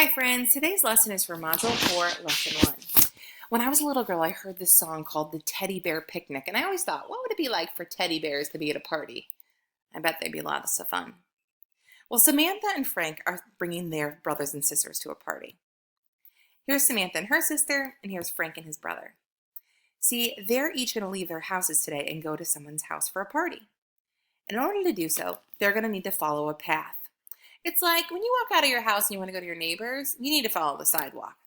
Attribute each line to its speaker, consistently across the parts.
Speaker 1: Hi friends, today's lesson is for Module 4, Lesson 1. When I was a little girl, I heard this song called the Teddy Bear Picnic, and I always thought, what would it be like for teddy bears to be at a party? I bet they'd be lots of fun. Well, Samantha and Frank are bringing their brothers and sisters to a party. Here's Samantha and her sister, and here's Frank and his brother. See, they're each going to leave their houses today and go to someone's house for a party. And in order to do so, they're going to need to follow a path. It's like when you walk out of your house and you want to go to your neighbor's, you need to follow the sidewalk.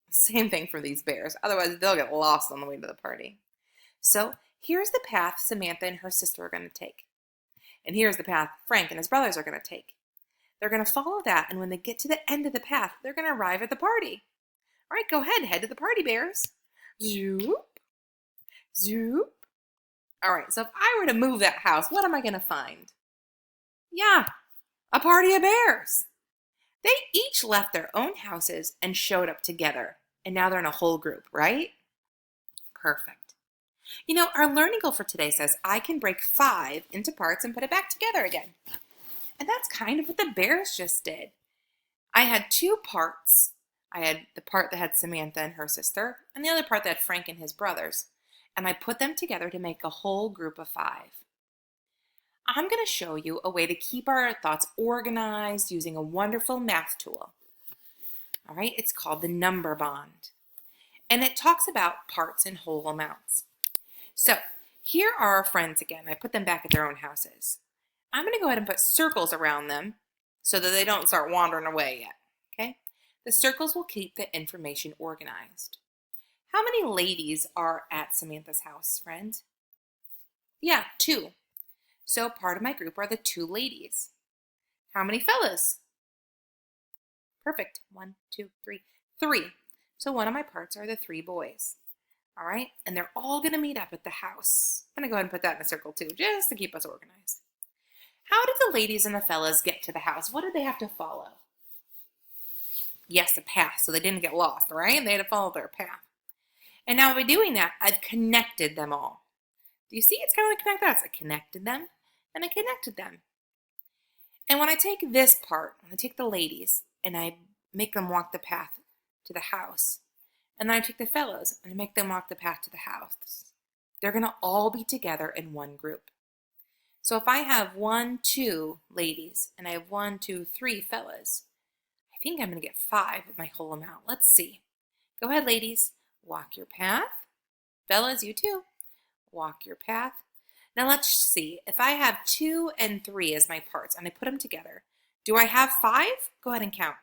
Speaker 1: Same thing for these bears. Otherwise, they'll get lost on the way to the party. So here's the path Samantha and her sister are going to take. And here's the path Frank and his brothers are going to take. They're going to follow that, and when they get to the end of the path, they're going to arrive at the party. All right, go ahead, head to the party, bears. Zoop, zoop. All right, so if I were to move that house, what am I going to find? Yeah, a party of bears. They each left their own houses and showed up together. And now they're in a whole group, right? Perfect. You know, our learning goal for today says I can break 5 into parts and put it back together again. And that's kind of what the bears just did. I had 2 parts. I had the part that had Samantha and her sister, and the other part that had Frank and his brothers. And I put them together to make a whole group of 5. I'm going to show you a way to keep our thoughts organized using a wonderful math tool. All right, it's called the number bond. And it talks about parts and whole amounts. So here are our friends again. I put them back at their own houses. I'm going to go ahead and put circles around them so that they don't start wandering away yet. Okay? The circles will keep the information organized. How many ladies are at Samantha's house, friend? Yeah, 2. So part of my group are the 2 ladies. How many fellas? Perfect. 1, 2, 3. 3. So one of my parts are the 3 boys. All right, and they're all going to meet up at the house. I'm going to go ahead and put that in a circle too, just to keep us organized. How did the ladies and the fellas get to the house? What did they have to follow? Yes, a path, so they didn't get lost, all right? They had to follow their path. And now by doing that, I've connected them all. Do you see? It's kind of like connect dots. I connected them, and I connected them. And when I take this part, when I take the ladies, and I make them walk the path to the house, and then I take the fellows, and I make them walk the path to the house, they're going to all be together in one group. So if I have 1, 2 ladies, and I have 1, 2, 3 fellas, I think I'm going to get 5 of my whole amount. Let's see. Go ahead, ladies. Walk your path. Fellas, you too. Walk your path. Now let's see. If I have 2 and 3 as my parts, and I put them together, do I have 5? Go ahead and count.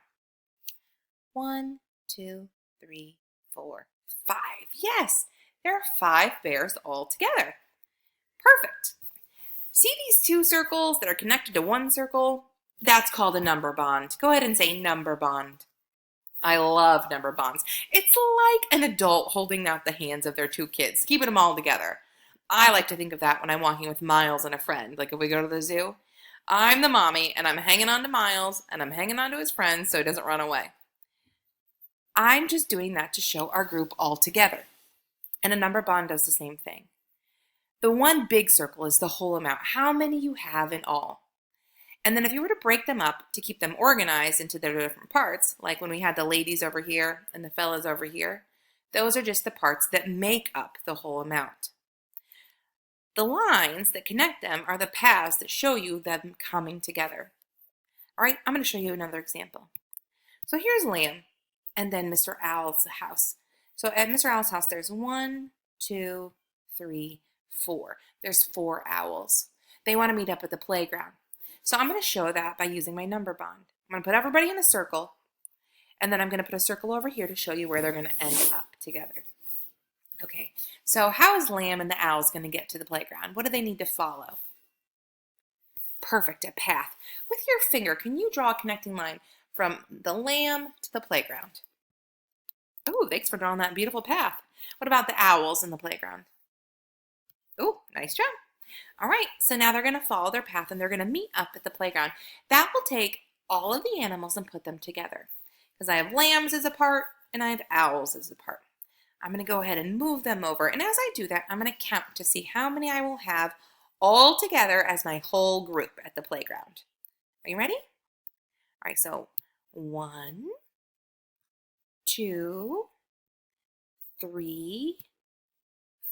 Speaker 1: 1, 2, 3, 4, 5. Yes, there are 5 bears all together. Perfect. See these 2 circles that are connected to one circle? That's called a number bond. Go ahead and say number bond. I love number bonds. It's like an adult holding out the hands of their 2 kids, keeping them all together. I like to think of that when I'm walking with Miles and a friend. Like if we go to the zoo, I'm the mommy and I'm hanging on to Miles and I'm hanging on to his friends so he doesn't run away. I'm just doing that to show our group all together. And a number bond does the same thing. The one big circle is the whole amount, how many you have in all. And then if you were to break them up to keep them organized into their different parts, like when we had the ladies over here and the fellas over here, those are just the parts that make up the whole amount. The lines that connect them are the paths that show you them coming together. All right, I'm going to show you another example. So here's Liam and then Mr. Owl's house. So at Mr. Owl's house, there's 1, 2, 3, 4. There's 4 owls. They want to meet up at the playground. So I'm going to show that by using my number bond. I'm going to put everybody in a circle, and then I'm going to put a circle over here to show you where they're going to end up together. Okay, so how is Lamb and the owls going to get to the playground? What do they need to follow? Perfect, a path. With your finger, can you draw a connecting line from the lamb to the playground? Oh, thanks for drawing that beautiful path. What about the owls in the playground? Oh, nice job. All right, so now they're going to follow their path and they're going to meet up at the playground. That will take all of the animals and put them together. Because I have lambs as a part and I have owls as a part. I'm going to go ahead and move them over. And as I do that, I'm going to count to see how many I will have all together as my whole group at the playground. Are you ready? All right, so 1, 2, 3,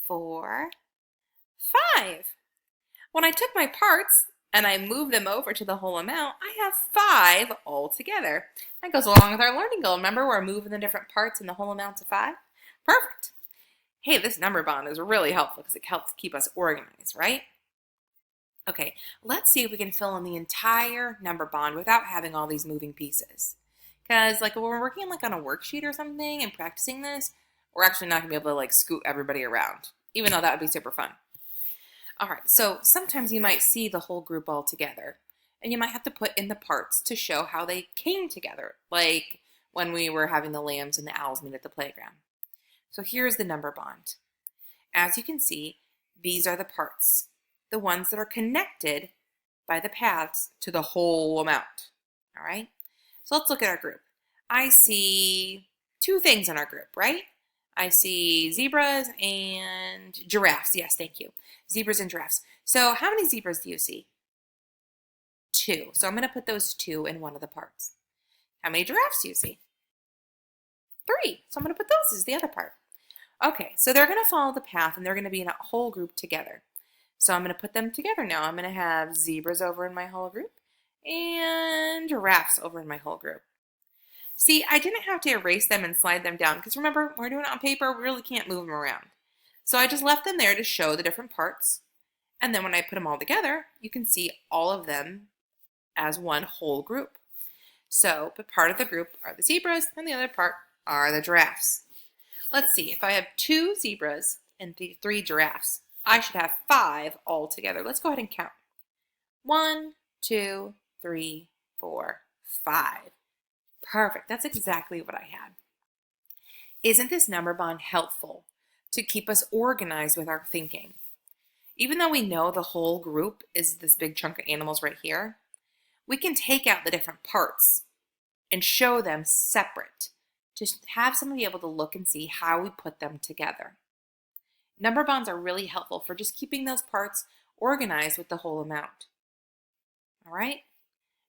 Speaker 1: 4, 5. When I took my parts and I moved them over to the whole amount, I have 5 altogether. That goes along with our learning goal. Remember, we're moving the different parts and the whole amount to 5? Perfect. Hey, this number bond is really helpful because it helps keep us organized, right? Okay, let's see if we can fill in the entire number bond without having all these moving pieces. Because like when we're working like on a worksheet or something and practicing this, we're actually not going to be able to like scoot everybody around, even though that would be super fun. All right, so sometimes you might see the whole group all together, and you might have to put in the parts to show how they came together, like when we were having the lambs and the owls meet at the playground. So here's the number bond. As you can see, these are the parts, the ones that are connected by the paths to the whole amount. All right, so let's look at our group. I see 2 things in our group, right? I see zebras and giraffes. Yes, thank you. Zebras and giraffes. So how many zebras do you see? 2. So I'm going to put those 2 in one of the parts. How many giraffes do you see? 3. So I'm going to put those as the other part. Okay, so they're going to follow the path and they're going to be in a whole group together. So I'm going to put them together now. I'm going to have zebras over in my whole group and giraffes over in my whole group. See, I didn't have to erase them and slide them down because remember, we're doing it on paper, we really can't move them around. So I just left them there to show the different parts. And then when I put them all together, you can see all of them as one whole group. So, but part of the group are the zebras and the other part are the giraffes. Let's see, if I have 2 zebras and 3 giraffes, I should have 5 all together. Let's go ahead and count. 1, 2, 3, 4, 5. Perfect. That's exactly what I had. Isn't this number bond helpful to keep us organized with our thinking? Even though we know the whole group is this big chunk of animals right here, we can take out the different parts and show them separate to have someone be able to look and see how we put them together. Number bonds are really helpful for just keeping those parts organized with the whole amount. All right?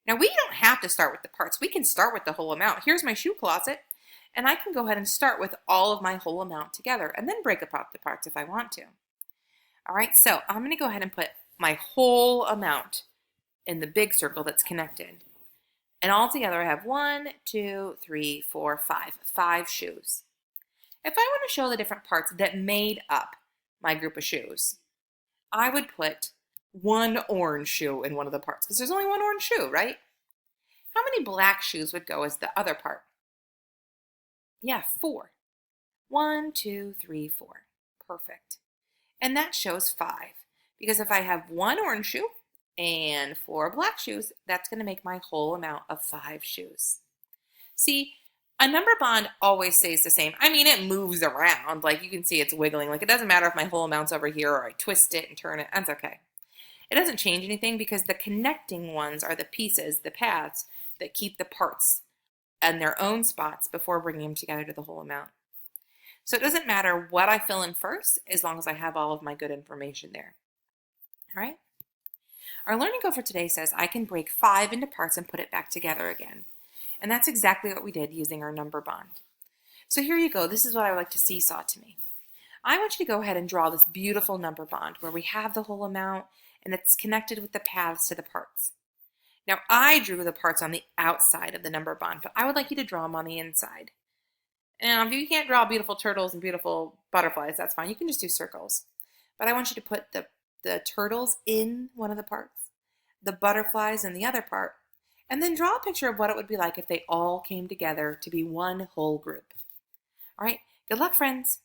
Speaker 1: Now, we don't have to start with the parts. We can start with the whole amount. Here's my shoe closet, and I can go ahead and start with all of my whole amount together and then break apart the parts if I want to. All right, so I'm going to go ahead and put my whole amount in the big circle that's connected. And all together, I have 1, 2, 3, 4, 5. 5 shoes. If I want to show the different parts that made up my group of shoes, I would put 1 orange shoe in one of the parts because there's only 1 orange shoe, right? How many black shoes would go as the other part? Yeah, 4. 1, 2, 3, 4. Perfect. And that shows 5 because if I have 1 orange shoe and 4 black shoes, that's going to make my whole amount of 5 shoes. See, a number bond always stays the same. I mean, it moves around. Like you can see it's wiggling. Like it doesn't matter if my whole amount's over here or I twist it and turn it. That's okay. It doesn't change anything because the connecting ones are the pieces, the paths, that keep the parts in their own spots before bringing them together to the whole amount. So it doesn't matter what I fill in first as long as I have all of my good information there. All right? Our learning goal for today says I can break 5 into parts and put it back together again. And that's exactly what we did using our number bond. So here you go. This is what I would like to seesaw to me. I want you to go ahead and draw this beautiful number bond where we have the whole amount and it's connected with the paths to the parts. Now, I drew the parts on the outside of the number bond, but I would like you to draw them on the inside. Now, if you can't draw beautiful turtles and beautiful butterflies, that's fine. You can just do circles. But I want you to put the turtles in one of the parts, the butterflies in the other part, and then draw a picture of what it would be like if they all came together to be one whole group. All right, good luck, friends.